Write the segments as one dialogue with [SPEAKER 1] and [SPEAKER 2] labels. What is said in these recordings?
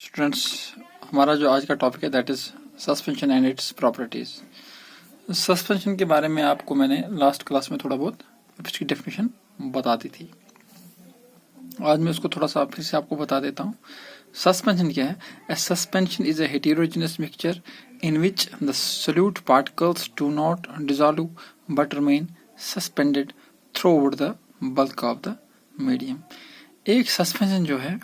[SPEAKER 1] Students, हमारा जो आज का टॉपिक है that is suspension and its properties. Suspension के बारे में आपको मैंने लास्ट क्लास में थोड़ा बहुत इसकी डेफिनेशन बता दी थी। आज मैं उसको थोड़ा सा फिर से आपको बता देता हूँ। सस्पेंशन क्या है? A suspension is a heterogeneous mixture in which the solute particles do not dissolve but remain suspended throughout the bulk of the medium. एक सस्पेंशन जो है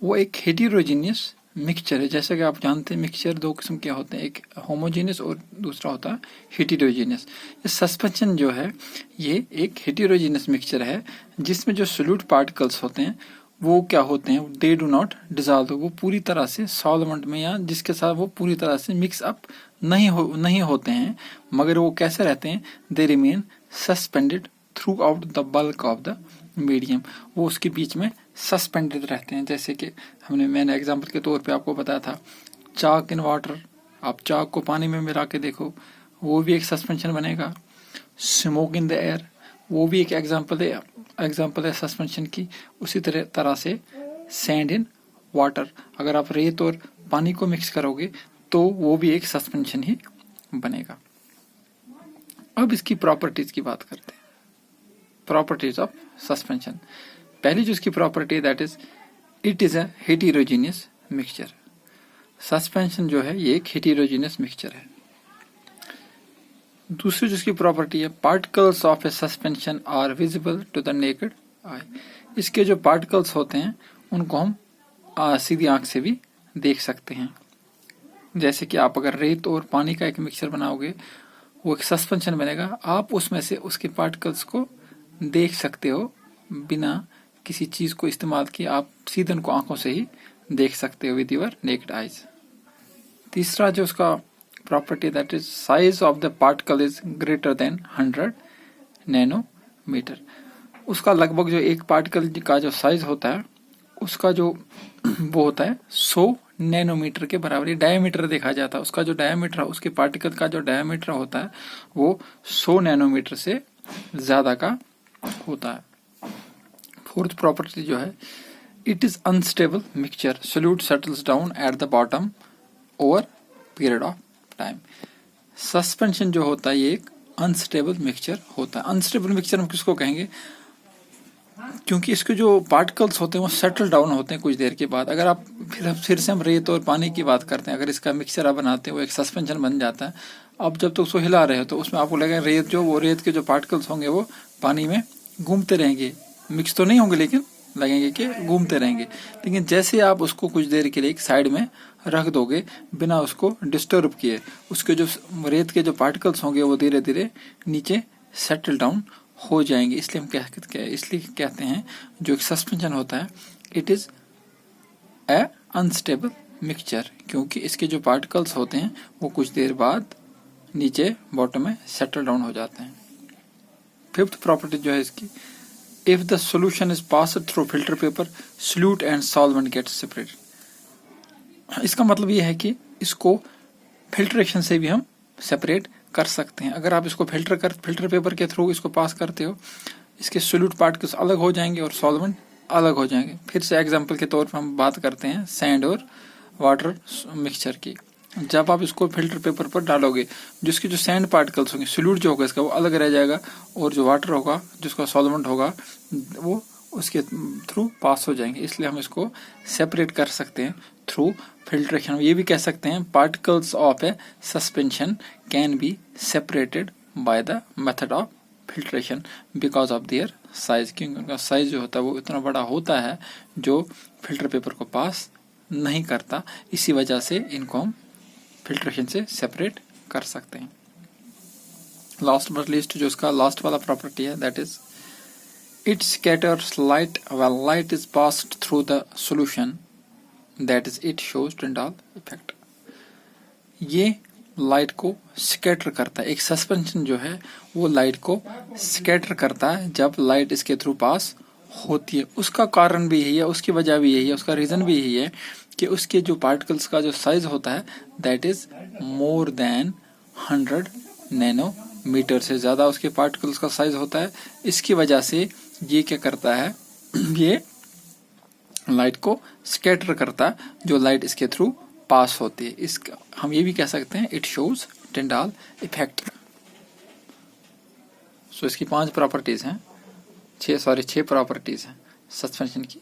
[SPEAKER 1] वो एक हेटेरोजीनियस मिक्सचर है। जैसे कि आप जानते हैं मिक्सचर दो किस्म के होते हैं, एक होमोजीनियस और दूसरा होता है हेटेरोजीनियस। ये सस्पेंशन जो है ये एक हेटेरोजीनियस मिक्सचर है जिसमें जो सोल्यूट पार्टिकल्स होते हैं वो क्या होते हैं, दे डू नॉट डिसॉल्व, वो पूरी तरह से सॉल्वेंट में या जिसके साथ वो पूरी तरह से मिक्स अप नहीं होते हैं, मगर वो कैसे रहते हैं, they remain suspended throughout the bulk of the medium, वो उसके बीच में सस्पेंडेड रहते हैं। जैसे कि मैंने एग्जांपल के तौर पे आपको बताया था चाक इन वाटर, आप चाक को पानी में मिला के देखो, वो भी एक सस्पेंशन बनेगा। स्मोक इन द एयर, वो भी एक एग्जांपल है सस्पेंशन की। उसी तरह से सैंड इन वाटर, अगर आप रेत और पानी को मिक्स करोगे तो वो भी एक सस्पेंशन ही बनेगा। अब इसकी प्रॉपर्टीज की बात करते हैं। प्रॉपर्टीज ऑफ सस्पेंशन, पहली जो इसकी प्रॉपर्टी है that is it is a heterogeneous mixture. Suspension जो है ये एक हेटेरोजीनियस मिक्सचर है। दूसरी जो इसकी प्रॉपर्टी है, particles of a suspension are visible to the naked eye. इसके जो पार्टिकल्स होते हैं उनको हम सीधी आंख से भी देख सकते हैं। जैसे कि आप अगर रेत और पानी का एक मिक्सचर बनाओगे वो एक सस्पेंशन बनेगा, आप उसमें से उसके पार्टिकल्स को देख सकते हो बिना किसी चीज को इस्तेमाल किए, आप सीधे उनको आंखों से ही देख सकते हो विद योर नेकेड आईज। तीसरा जो उसका property that is size of the particle is greater than 100 nanometer. उसका लगभग जो एक पार्टिकल का जो साइज होता है उसका जो वो होता है 100 नैनोमीटर के बराबर। डायमीटर देखा जाता है, उसका जो डायमीटर है, उसके पार्टिकल का जो डायमीटर होता है वो 100 नैनोमीटर से ज्यादा का होता है। फोर्थ प्रॉपर्टी जो है, it is unstable mixture, solute settles down at the bottom over period of time. Suspension जो होता है ये एक अनस्टेबल मिक्सचर होता है। अनस्टेबल मिक्सचर हम किसको कहेंगे, क्योंकि इसके जो पार्टिकल्स होते हैं वो सेटल डाउन होते हैं कुछ देर के बाद। अगर आप फिर से हम रेत और पानी की बात करते हैं, अगर इसका मिक्सचर आप बनाते हैं वो एक सस्पेंशन बन जाता है। अब जब तक उसको हिला रहे हो तो उसमें आपको लगेगा रेत के जो पार्टिकल्स होंगे वो पानी में घूमते रहेंगे, मिक्स तो नहीं होंगे लेकिन लगेंगे कि घूमते रहेंगे। लेकिन जैसे आप उसको कुछ देर के लिए एक साइड में रख दोगे बिना उसको डिस्टर्ब किए, उसके जो रेत के जो पार्टिकल्स होंगे वो धीरे धीरे नीचे सेटल डाउन हो जाएंगे। इसलिए हम कहते हैं जो एक सस्पेंशन होता है it is a unstable mixture, क्योंकि इसके जो पार्टिकल्स होते हैं वो कुछ देर बाद नीचे बॉटम में सेटल डाउन हो जाते हैं। फिफ्थ प्रॉपर्टी जो है इसकी, if the solution is passed through filter paper solute and solvent gate separate. इसका मतलब ये है कि इसको फिल्ट्रेशन से भी हम सेपरेट कर सकते हैं। अगर आप इसको फिल्टर पेपर के थ्रू इसको पास करते हो, इसके सोल्यूट पार्टिकल्स अलग हो जाएंगे और सॉल्वेंट अलग हो जाएंगे। फिर से एग्जांपल के तौर पर हम बात करते हैं सैंड और वाटर मिक्सचर की। जब आप इसको फिल्टर पेपर पर डालोगे, जिसके जो सैंड पार्टिकल्स होंगे, सोल्यूट जो होगा इसका वो अलग रह जाएगा, और जो वाटर होगा जिसका सॉल्वेंट होगा वो उसके थ्रू पास हो जाएंगे। इसलिए हम इसको सेपरेट कर सकते हैं थ्रू फिल्ट्रेशन। ये भी कह सकते हैं particles of a suspension can be separated by the method of filtration because of their size, क्योंकि उनका साइज जो होता है वो इतना बड़ा होता है जो फिल्टर पेपर को पास नहीं करता। इसी वजह से इनको हम फिल्ट्रेशन से सेपरेट कर सकते हैं। लास्ट बट लीस्ट जो इसका लास्ट वाला प्रॉपर्टी है that is it scatters light when light is passed through the solution, that is it shows Tyndall effect. ये लाइट को स्कैटर करता है। एक सस्पेंशन जो है वो लाइट को स्कैटर करता है जब लाइट इसके थ्रू पास होती है। उसका कारण भी यही है, उसकी वजह भी यही है, उसका रीजन भी यही है कि उसके जो पार्टिकल्स का जो साइज होता है that is more than 100 nanometer से ज्यादा उसके पार्टिकल्स का साइज होता है। इसकी वजह से ये क्या करता है, ये लाइट को स्कैटर करता है, जो लाइट इसके थ्रू पास होती है। इसका हम ये भी कह सकते हैं इट शोज टिंडाल इफेक्ट। सो इसकी 5 प्रॉपर्टीज हैं, 6 प्रॉपर्टीज हैं सस्पेंशन की।